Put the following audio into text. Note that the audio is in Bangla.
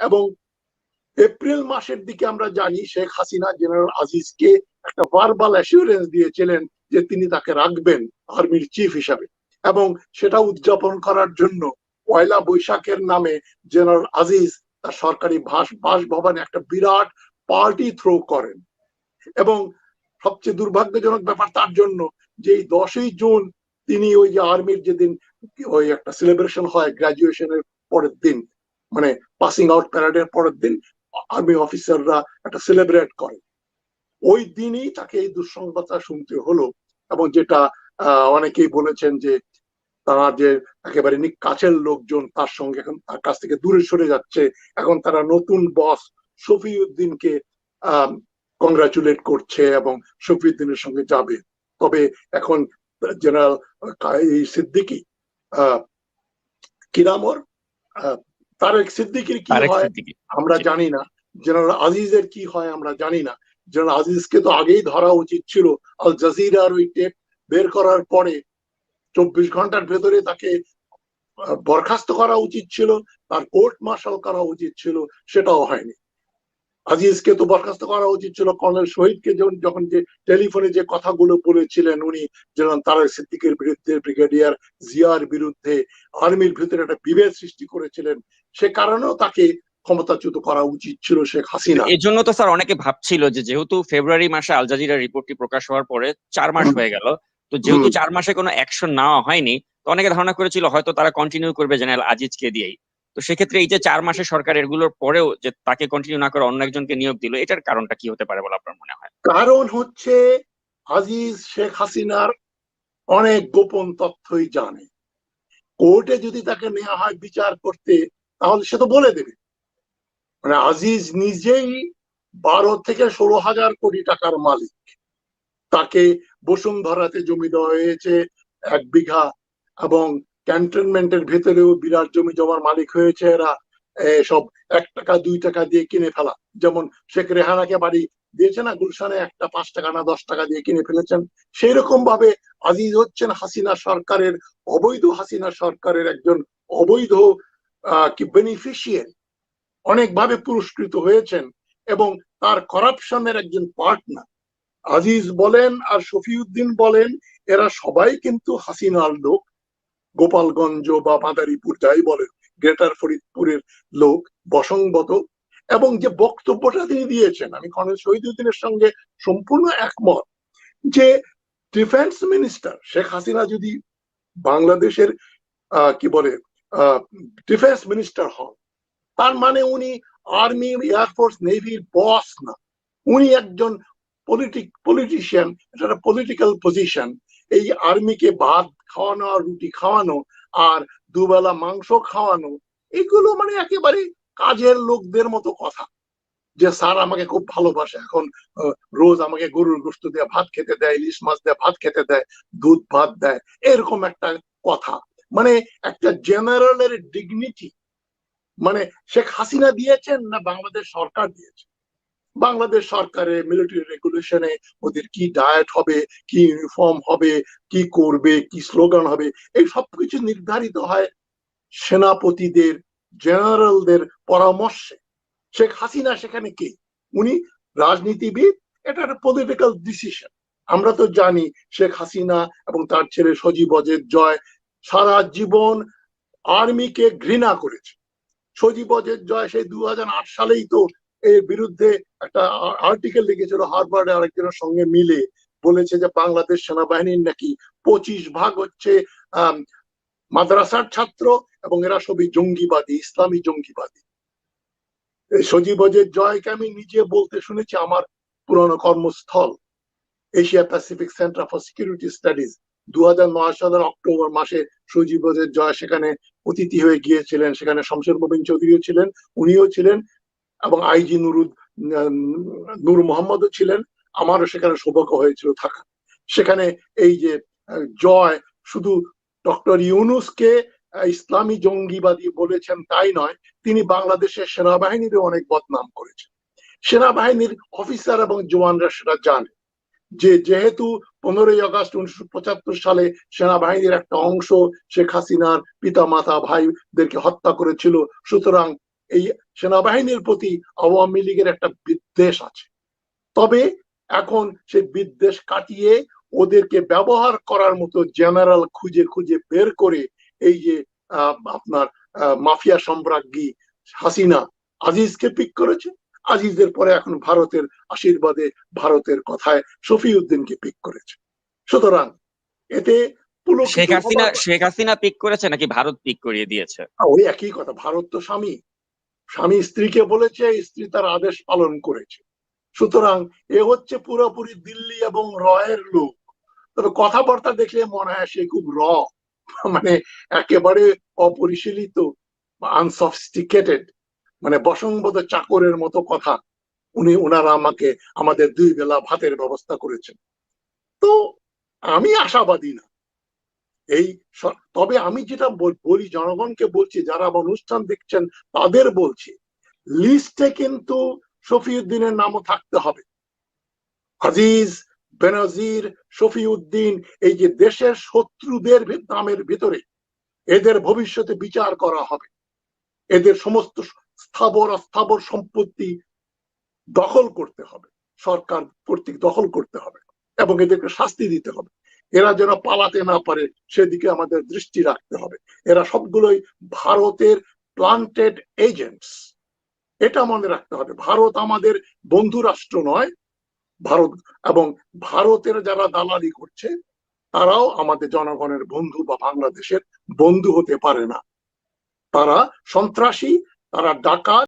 এবং এপ্রিল মাসের দিকে আমরা জানি শেখ হাসিনা জেনারেল আজিজকে একটা ভার্বাল অ্যাসিউরেন্স দিয়েছিলেন যে তিনি তাকে রাখবেন আর্মির চিফ হিসাবে, এবং সেটা উদযাপন করার জন্য পয়লা বৈশাখের নামে জেনারেল আজিজ তার সরকারি বাসভবনে একটা বিরাট পার্টি থ্রো করেন। এবং সবচেয়ে দুর্ভাগ্যজনক ব্যাপার তার জন্য যে 10ই জুন তিনি ওই যে আর্মির যেদিন ওই একটা সেলিব্রেশন হয় গ্রাজুয়েশনের পরের দিন, মানে পাসিং আউট প্যারেডের পরের দিন আর্মি অফিসাররা একটা সেলিব্রেট করে, ওই দিনই তাকে এই দুঃসংবাদটা শুনতে হলো। এবং যেটা অনেকেই বলেছেন যে তারা যে একেবারে কাছের লোকজন তার সঙ্গে এখন তার কাছ থেকে দূরে সরে যাচ্ছে, এখন তারা নতুন বস শফিউদ্দিনকে কংগ্রাচুলেট করছে এবং শফিউদ্দিনের সঙ্গে যাবে। তবে এখন জেনারেল সিদ্দিকী কিরামর তারেক সিদ্দিকীর কি হয় আমরা জানি না, জেনারেল আজিজের কি হয় আমরা জানি না। জেনারেল আজিজকে তো আগেই ধরা উচিত ছিল, আল জাজিরার ওই টেপ বের করার পরে 24 ঘন্টার ভেতরে তাকে বরখাস্ত করা উচিত ছিল, তার কোর্ট মার্শাল করা উচিত ছিল, সেটাও হয়নি। আজিজকে তো বরখাস্ত করা উচিত ছিল। কর্নেল শহীদকে যখন যে টেলিফোনে যে কথাগুলো বলেছিলেন উনি, যেমন তারেক সিদ্দিকের বিরুদ্ধে, ব্রিগেডিয়ার জিয়ার বিরুদ্ধে, আর্মির ভিতরে একটা বিভেদ সৃষ্টি করেছিলেন, সে কারণেও তাকে ক্ষমতাচ্যুত করা উচিত ছিল শেখ হাসিনা। এই জন্য তো স্যার অনেকে ভাবছিল যে যেহেতু ফেব্রুয়ারি মাসে আল জাজিরা রিপোর্টটি প্রকাশ হওয়ার পরে 4 মাস হয়ে গেল, তো যেহেতু 4 মাসে কোনো অ্যাকশন নেওয়া হয়নি, তো অনেকে ধারণা করেছিল হয়তো তারা কন্টিনিউ করবে জেনারেল আজিজকে দিয়েই। তো সেক্ষেত্রে এই যে 4 মাসে সরকার এগুলোর পরেও যে তাকে কন্টিনিউ না করে অন্য একজনকে নিয়োগ দিল, এটার কারণটা কি হতে পারে বলে আপনার মনে হয়? কারণ হচ্ছে আজিজ শেখ হাসিনার অনেক গোপন তথ্যই জানে। কোর্টে যদি তাকে নেওয়া হয় বিচার করতে, তাহলে সে তো বলে দেবে। মানে আজিজ নিজেই 12 থেকে 16,000 কোটি টাকার মালিক। তাকে বসুন্ধরাতে জমি দেওয়া হয়েছে 1 বিঘা, এবং ক্যান্টনমেন্টের ভেতরেও বিরাট জমি জমার মালিক হয়েছে এরা। সব 1 টাকা 2 টাকা দিয়ে কিনে ফেলা, যেমন শেখ রেহানাকে বাড়ি দিয়েছে না গুলশানে, একটা 5 টাকা না 10 টাকা দিয়ে কিনে ফেলেছেন। সেই রকম ভাবে আজিজ হচ্ছেন হাসিনা সরকারের, অবৈধ হাসিনা সরকারের একজন অবৈধ কি বেনিফিশিয়ারি, অনেকভাবে পুরস্কৃত হয়েছেন এবং তার করাপশনের একজন পার্টনার। আজিজ বলেন আর শফিউদ্দিন বলেন, এরা সবাই কিন্তু হাসিনার লোক, গোপালগঞ্জ বা মাদারীপুর যাই বলেন, গ্রেটার ফরিদপুরের লোক বসংবত। এবং যে বক্তব্যটা তিনি দিয়েছেন, আমি কর্নেল শহীদুদ্দিনের সঙ্গে সম্পূর্ণ একমত, যে ডিফেন্স মিনিস্টার শেখ হাসিনা যদি বাংলাদেশের কি বলে ডিফেন্স মিনিস্টার হন, তার মানে উনি আর্মি, এয়ারফোর্স, নেভির বস না, উনি একজন পলিটিশিয়ান, এটা পলিটিক্যাল পজিশন। এই আর্মিকে ভাত খাওয়ানো আর রুটি খাওয়ানো আর দুবেলা মাংস খাওয়ানো, এগুলো মানে একেবারে কাজের লোকদের মতো কথা। যে স্যার আমাকে খুব ভালোবাসে, এখন রোজ আমাকে গরুর গোশত দিয়ে ভাত খেতে দেয়, ইলিশ মাছ দিয়ে ভাত খেতে দেয়, দুধ ভাত দেয়, এরকম একটা কথা। মানে একটা জেনারেলের ডিগনিটি মানে শেখ হাসিনা দিয়েছেন না বাংলাদেশ সরকার দিয়েছে? বাংলাদেশ সরকারের মিলিটারি রেগুলেশনে ওদের কি ডায়েট হবে, কি ইউনিফর্ম হবে, কি করবে, কি স্লোগান হবে, এই সবকিছু নির্ধারিত হয় সেনাপতিদের, জেনারেলদের পরামর্শে। শেখ হাসিনা সেখানে কে? উনি রাজনীতিবিদ, এটা একটা পলিটিক্যাল ডিসিশন। আমরা তো জানি শেখ হাসিনা এবং তার ছেলে সজীব অজের জয় সারা জীবন আর্মিকে ঘৃণা করেছে। সজীব অজের জয় সেই 2008 সালেই তো এর বিরুদ্ধে একটা আর্টিকেল লিখেছিল হার্ভার্ডে আরেকজনের সঙ্গে মিলে, বলেছে যে বাংলাদেশ সেনাবাহিনীর নাকি 25% হচ্ছে মাদ্রাসার ছাত্র এবং এরা সবই জঙ্গিবাদী, ইসলামী জঙ্গিবাদী। সজীব অজের জয়কে আমি নিজে বলতে শুনেছি আমার পুরনো কর্মস্থল Asia Pacific centre for security studies. 2009 সালের অক্টোবর মাসে সজীব অজের জয় সেখানে অতিথি হয়ে গিয়েছিলেন, সেখানে শমশের মোবিন চৌধুরীও ছিলেন, উনিও ছিলেন, এবং আইজি নূর মোহাম্মদও ছিলেন। আমারও সেখানে সৌভাগ্য হয়েছিল থাকা। সেখানে এই যে জয় শুধু ডক্টর ইউনূসকে ইসলামী জঙ্গিবাদী বলেছেন তাই নয়, তিনি বাংলাদেশের সেনাবাহিনীরও অনেক বদনাম করেছেন। সেনাবাহিনীর অফিসার এবং জওয়ানরা সেটা জানে যে যেহেতু 15ই আগস্ট 1975 সালে সেনাবাহিনীর একটা অংশ শেখ হাসিনার পিতা মাতা ভাইদেরকে হত্যা করেছিল, সুতরাং এই সেনাবাহিনীর প্রতি আওয়ামী লীগের একটা বিদ্বেষ আছে। তবে এখন সে বিদ্বেষ কাটিয়ে ওদেরকে ব্যবহার করার মতো জেনারেল খুঁজে খুঁজে বের করে এই যে আপনার মাফিয়া সম্রাজ্ঞী হাসিনা আজিজকে পিক করেছে, আজিজের পরে এখন ভারতের আশীর্বাদে, ভারতের কথায় শফিউদ্দিনকে পিক করেছে। সুতরাং এতে শেখ হাসিনা পিক করেছে নাকি ভারত পিক করিয়ে দিয়েছে? ওই একই কথা, ভারত তো স্বামী, স্বামী স্ত্রীকে বলেছে, স্ত্রী তার আদেশ পালন করেছে। সুতরাং এ হচ্ছে পুরোপুরি দিল্লি এবং রয়ের লোক। তবে কথাবার্তা দেখলে মনে হয় সে খুব মানে একেবারে অপরিশীলিত, আনসফিস্টিকেটেড, মানে বসংবদ চাকরের মতো কথা ওনারা আমাদের 2 বেলা ভাতের ব্যবস্থা করেছেন। তো আমি আশাবাদী না এই। তবে আমি যেটা বলি, জনগণকে বলছি, যারা অনুষ্ঠান দেখছেন তাদের বলছি, লিস্টে কিন্তু শফিউদ্দিনের নামও থাকতে হবে। আজিজ, বেনজির, শফিউদ্দিন, এই যে দেশের শত্রুদের নামের ভিতরে এদের ভবিষ্যতে বিচার করা হবে। এদের সমস্ত স্থাবর অস্থাবর সম্পত্তি দখল করতে হবে, সরকার কর্তৃক দখল করতে হবে এবং এদেরকে শাস্তি দিতে হবে। এরা যেন পালাতে না পারে সেদিকে আমাদের দৃষ্টি রাখতে হবে। এরা সবগুলোই ভারতের প্লান্টেড এজেন্টস, এটা মনে রাখতে হবে। ভারত আমাদের বন্ধু রাষ্ট্র নয়, ভারত এবং ভারতের যারা দালালি করছে তারাও আমাদের জনগণের বন্ধু বা বাংলাদেশের বন্ধু হতে পারে না। তারা সন্ত্রাসী, তারা ডাকাত,